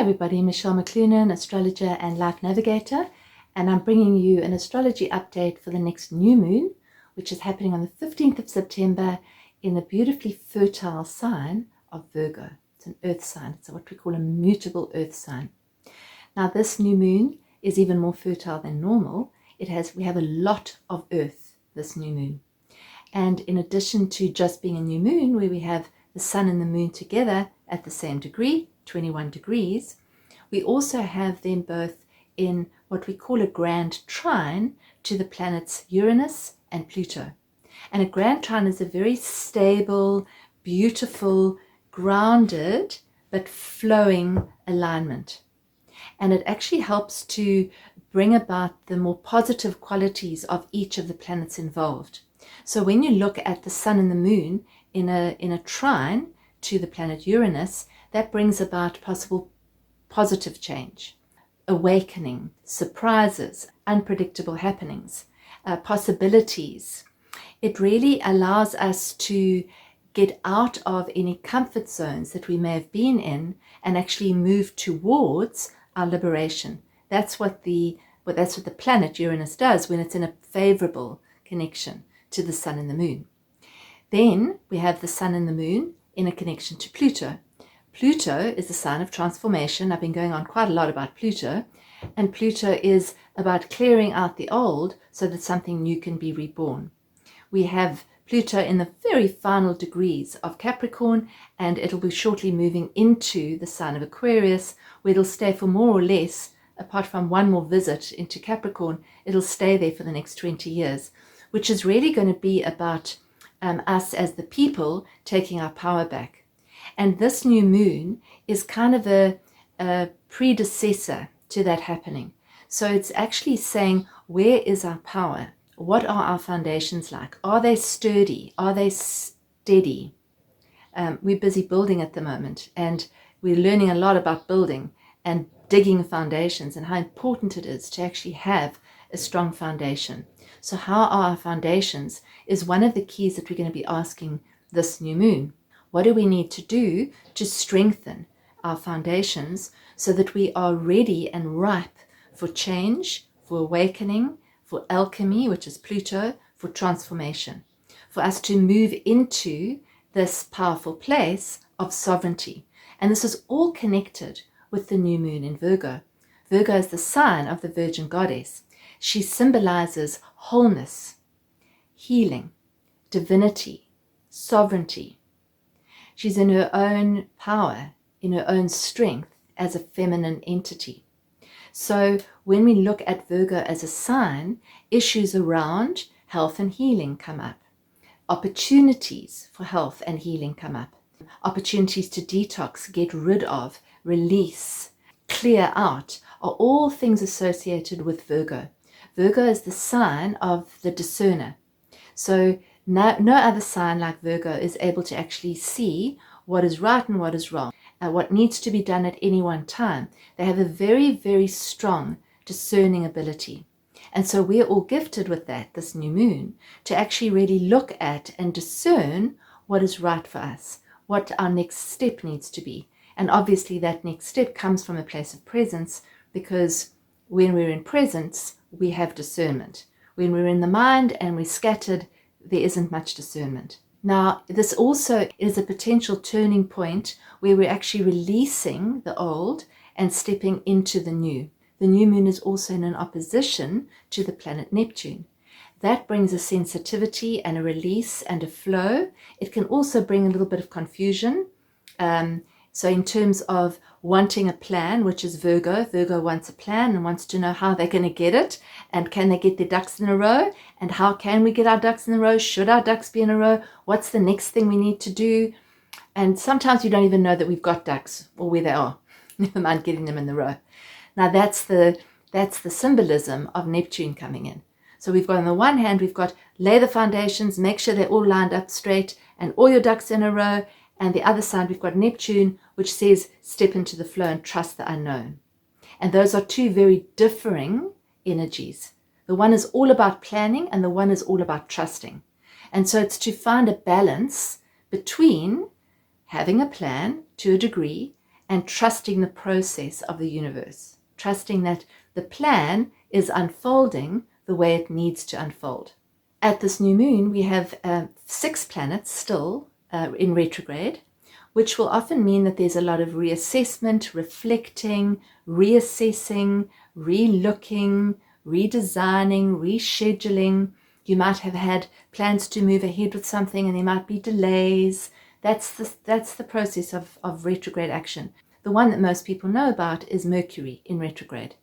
everybody, Michelle McClunan, Astrologer and Life Navigator, and I'm bringing you an astrology update for the next new moon, which is happening on the 15th of September in the beautifully fertile sign of Virgo. It's an earth sign. It's what we call a mutable earth sign. Now this new moon is even more fertile than normal. We have a lot of earth this new moon. And in addition to just being a new moon where we have the sun and the moon together at the same degree, 21 degrees, we also have them both in what we call a grand trine to the planets Uranus and Pluto. And a grand trine is a very stable, beautiful, grounded, but flowing alignment. And it actually helps to bring about the more positive qualities of each of the planets involved. So when you look at the sun and the moon in a trine to the planet Uranus, that brings about possible positive change, awakening, surprises, unpredictable happenings, possibilities. It really allows us to get out of any comfort zones that we may have been in and actually move towards our liberation. That's what the planet Uranus does when it's in a favorable connection to the sun and the moon. Then we have the sun and the moon in a connection to Pluto. Pluto is the sign of transformation. I've been going on quite a lot about Pluto, and Pluto is about clearing out the old so that something new can be reborn. We have Pluto in the very final degrees of Capricorn, and it'll be shortly moving into the sign of Aquarius, where it'll stay for more or less, apart from one more visit into Capricorn, it'll stay there for the next 20 years, which is really going to be about us as the people taking our power back. And this new moon is kind of a predecessor to that happening. So it's actually saying, where is our power? What are our foundations like? Are they sturdy? Are they steady? We're busy building at the moment, and we're learning a lot about building and digging foundations and how important it is to actually have a strong foundation. So how are our foundations is one of the keys that we're going to be asking this new moon. What do we need to do to strengthen our foundations so that we are ready and ripe for change, for awakening, for alchemy, which is Pluto, for transformation, for us to move into this powerful place of sovereignty? And this is all connected with the new moon in Virgo. Virgo is the sign of the Virgin Goddess. She symbolizes wholeness, healing, divinity, sovereignty. She's in her own power, in her own strength as a feminine entity. So when we look at Virgo as a sign, issues around health and healing come up. Opportunities for health and healing come up. Opportunities to detox, get rid of, release, clear out are all things associated with Virgo. Virgo is the sign of the discerner. So no other sign like Virgo is able to actually see what is right and what is wrong, what needs to be done at any one time. They have a very, very strong discerning ability. And so we're all gifted with that this new moon, to actually really look at and discern what is right for us, what our next step needs to be. And obviously that next step comes from a place of presence, because when we're in presence, we have discernment. When we're in the mind and we're scattered, there isn't much discernment. Now, this also is a potential turning point where we're actually releasing the old and stepping into the new. The new moon is also in an opposition to the planet Neptune. That brings a sensitivity and a release and a flow. It can also bring a little bit of confusion. So in terms of wanting a plan, which is Virgo wants a plan and wants to know how they're going to get it, and can they get their ducks in a row, and how can we get our ducks in a row? Should our ducks be in a row? What's the next thing we need to do? And sometimes we don't even know that we've got ducks or where they are, never mind getting them in the row. Now that's the symbolism of Neptune coming in. So we've got, on the one hand, we've got lay the foundations, make sure they're all lined up straight and all your ducks in a row. And the other side, we've got Neptune, which says step into the flow and trust the unknown. And those are two very differing energies. The one is all about planning and the one is all about trusting. And so it's to find a balance between having a plan to a degree and trusting the process of the universe, trusting that the plan is unfolding the way it needs to unfold. At this new moon, we have 6 planets still in retrograde, which will often mean that there's a lot of reassessment, reflecting, reassessing, re-looking, redesigning, rescheduling. You might have had plans to move ahead with something and there might be delays. That's the process of retrograde action. The one that most people know about is Mercury in retrograde.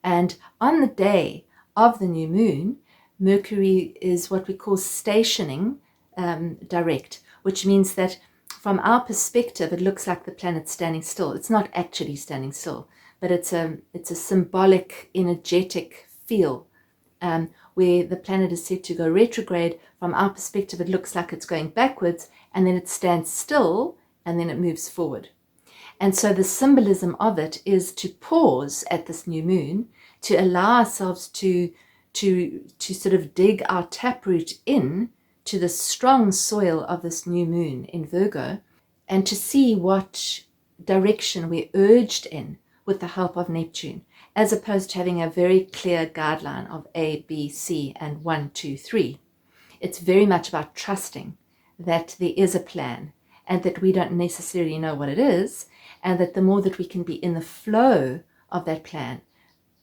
And on the day of the new moon, Mercury is what we call stationing direct, which means that from our perspective, it looks like the planet's standing still. It's not actually standing still, but it's a symbolic, energetic feel where the planet is set to go retrograde. From our perspective, it looks like it's going backwards, and then it stands still, and then it moves forward. And so the symbolism of it is to pause at this new moon, to allow ourselves to sort of dig our taproot in to the strong soil of this new moon in Virgo, and to see what direction we're urged in with the help of Neptune, as opposed to having a very clear guideline of A, B, C, and 1, 2, 3. It's very much about trusting that there is a plan and that we don't necessarily know what it is, and that the more that we can be in the flow of that plan,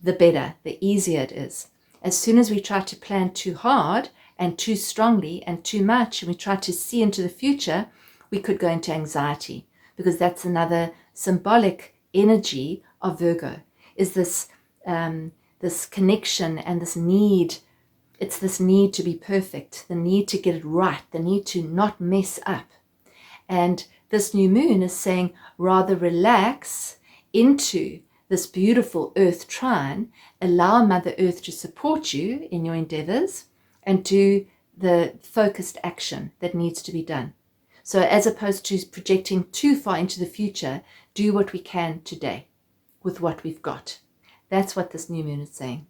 the better, the easier it is. As soon as we try to plan too hard and too strongly and too much, and we try to see into the future, we could go into anxiety, because that's another symbolic energy of Virgo, is this connection and this need. It's this need to be perfect, the need to get it right, the need to not mess up. And this new moon is saying, rather relax into this beautiful Earth trine, allow Mother Earth to support you in your endeavors, and do the focused action that needs to be done. So as opposed to projecting too far into the future, do what we can today with what we've got. That's what this new moon is saying.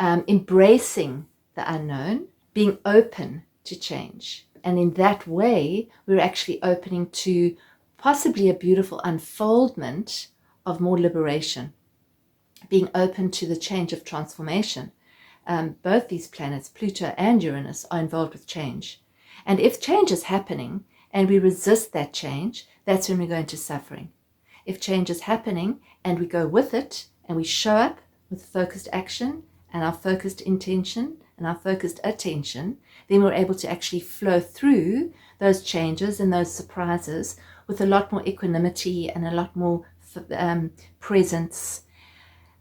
Embracing the unknown, being open to change. And in that way, we're actually opening to possibly a beautiful unfoldment of more liberation, being open to the change of transformation. Both these planets, Pluto and Uranus, are involved with change. And if change is happening and we resist that change, that's when we go into suffering. If change is happening and we go with it and we show up with focused action and our focused intention and our focused attention, then we're able to actually flow through those changes and those surprises with a lot more equanimity and a lot more presence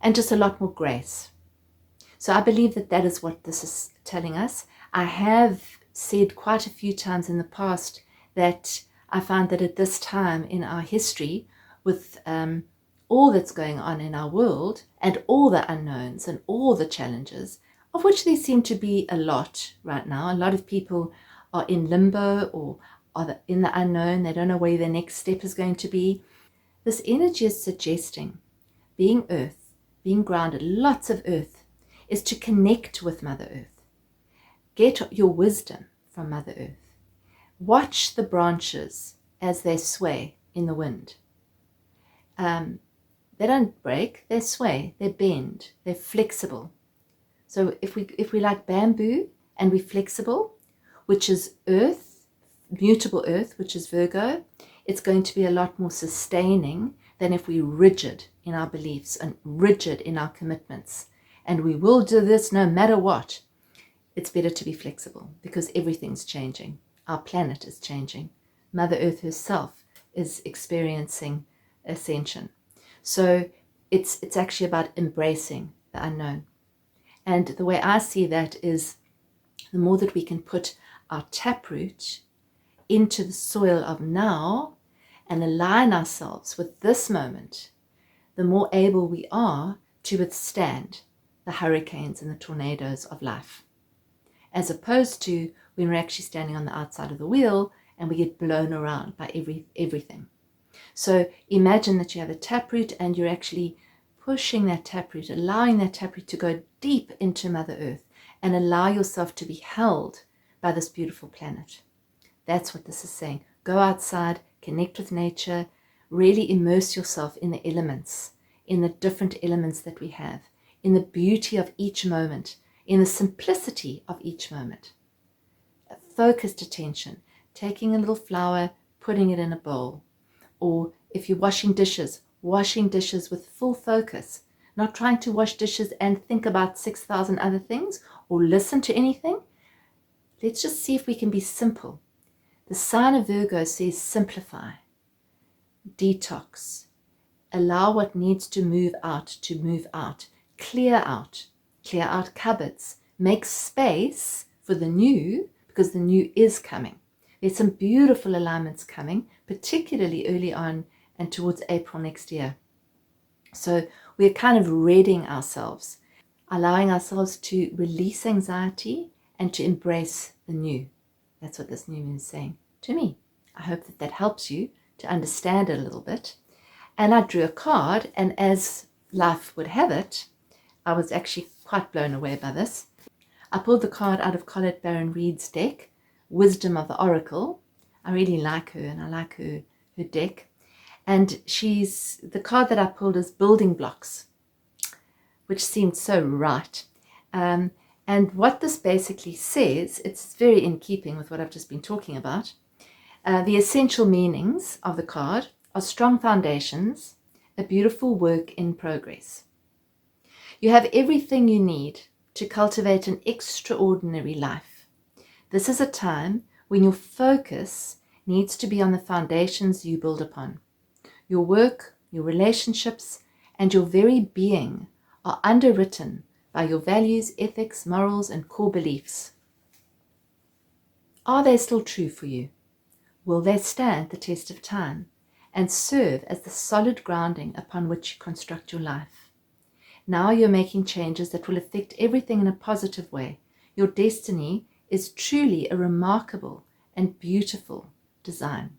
and just a lot more grace. So I believe that that is what this is telling us. I have said quite a few times in the past that I find that at this time in our history, with all that's going on in our world and all the unknowns and all the challenges, of which there seem to be a lot right now. A lot of people are in limbo or are in the unknown. They don't know where their next step is going to be. This energy is suggesting being earth, being grounded, lots of earth, is to connect with Mother Earth. Get your wisdom from Mother Earth. Watch the branches as they sway in the wind. They don't break, they sway, they bend, they're flexible. So if we like bamboo and we're flexible, which is earth, mutable earth, which is Virgo, it's going to be a lot more sustaining than if we're rigid in our beliefs and rigid in our commitments. And we will do this no matter what. It's better to be flexible because everything's changing. Our planet is changing. Mother Earth herself is experiencing ascension. So it's actually about embracing the unknown. And the way I see that is the more that we can put our taproot into the soil of now and align ourselves with this moment, the more able we are to withstand the hurricanes and the tornadoes of life, as opposed to when we're actually standing on the outside of the wheel and we get blown around by everything. So imagine that you have a taproot and you're actually pushing that taproot, allowing that taproot to go deep into Mother Earth and allow yourself to be held by this beautiful planet. That's what this is saying. Go outside, connect with nature, really immerse yourself in the elements, in the different elements that we have, in the beauty of each moment, in the simplicity of each moment. A focused attention, taking a little flower, putting it in a bowl. Or if you're washing dishes with full focus, not trying to wash dishes and think about 6,000 other things or listen to anything. Let's just see if we can be simple. The sign of Virgo says simplify, detox, allow what needs to move out, clear out cupboards, make space for the new, because the new is coming. There's some beautiful alignments coming, particularly early on and towards April next year. So we're kind of readying ourselves, allowing ourselves to release anxiety and to embrace the new. That's what this new moon is saying to me. I hope that that helps you to understand it a little bit. And I drew a card, and as life would have it, I was actually quite blown away by this. I pulled the card out of Colette Baron Reid's deck, Wisdom of the Oracle. I really like her, and I like her deck. And the card that I pulled is Building Blocks, which seemed so right. And what this basically says, it's very in keeping with what I've just been talking about. The essential meanings of the card are strong foundations, a beautiful work in progress. You have everything you need to cultivate an extraordinary life. This is a time when your focus needs to be on the foundations you build upon. Your work, your relationships, and your very being are underwritten by your values, ethics, morals, and core beliefs. Are they still true for you? Will they stand the test of time and serve as the solid grounding upon which you construct your life? Now you're making changes that will affect everything in a positive way. Your destiny is truly a remarkable and beautiful design.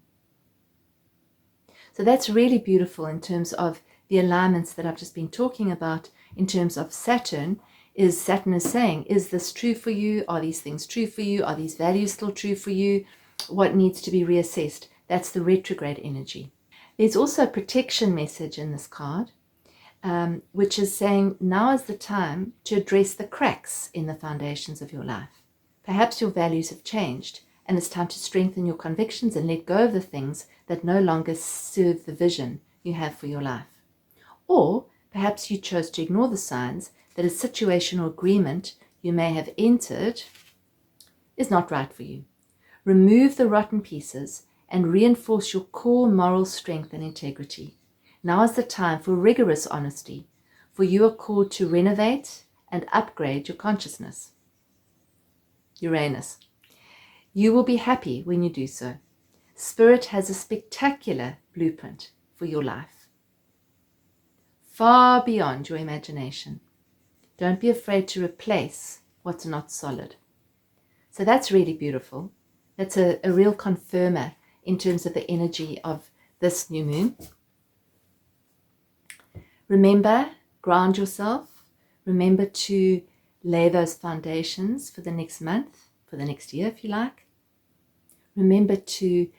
So that's really beautiful in terms of the alignments that I've just been talking about. In terms of Saturn is saying, is this true for you? Are these things true for you? Are these values still true for you? What needs to be reassessed? That's the retrograde energy. There's also a protection message in this card, which is saying now is the time to address the cracks in the foundations of your life. Perhaps your values have changed, and it's time to strengthen your convictions and let go of the things that no longer serve the vision you have for your life. Or perhaps you chose to ignore the signs that a situation or agreement you may have entered is not right for you. Remove the rotten pieces and reinforce your core moral strength and integrity. Now is the time for rigorous honesty, for you are called to renovate and upgrade your consciousness. Uranus. You will be happy when you do so. Spirit has a spectacular blueprint for your life, far beyond your imagination. Don't be afraid to replace what's not solid. So that's really beautiful. That's a real confirmer in terms of the energy of this new moon. Remember, ground yourself. Remember to lay those foundations for the next month, for the next year if you like. Remember to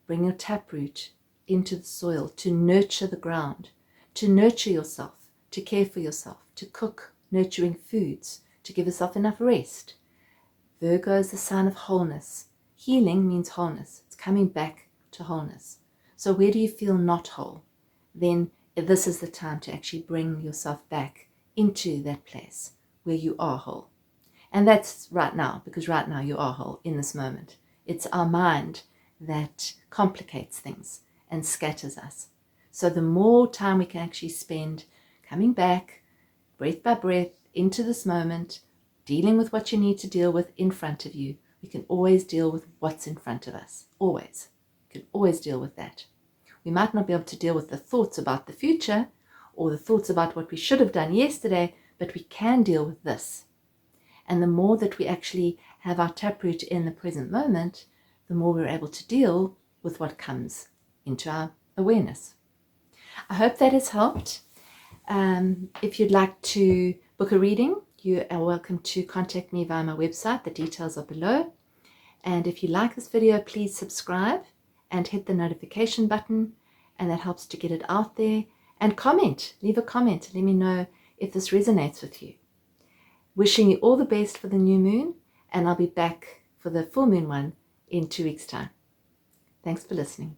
bring your taproot into the soil, to nurture the ground, to nurture yourself, to care for yourself, to cook nurturing foods, to give yourself enough rest. Virgo is the sign of wholeness. Healing means wholeness. It's coming back to wholeness. So where do you feel not whole? Then this is the time to actually bring yourself back into that place where you are whole. And that's right now, because right now you are whole in this moment. It's our mind that complicates things and scatters us. So the more time we can actually spend coming back, breath by breath, into this moment, dealing with what you need to deal with in front of you, we can always deal with what's in front of us. Always. We can always deal with that. We might not be able to deal with the thoughts about the future or the thoughts about what we should have done yesterday, but we can deal with this. And the more that we actually have our taproot in the present moment, the more we're able to deal with what comes into our awareness. I hope that has helped. If you'd like to book a reading, you are welcome to contact me via my website. The details are below. And if you like this video, please subscribe and hit the notification button. and that helps to get it out there. And comment, leave a comment, let me know if this resonates with you. Wishing you all the best for the new moon, and I'll be back for the full moon one in 2 weeks' time. Thanks for listening.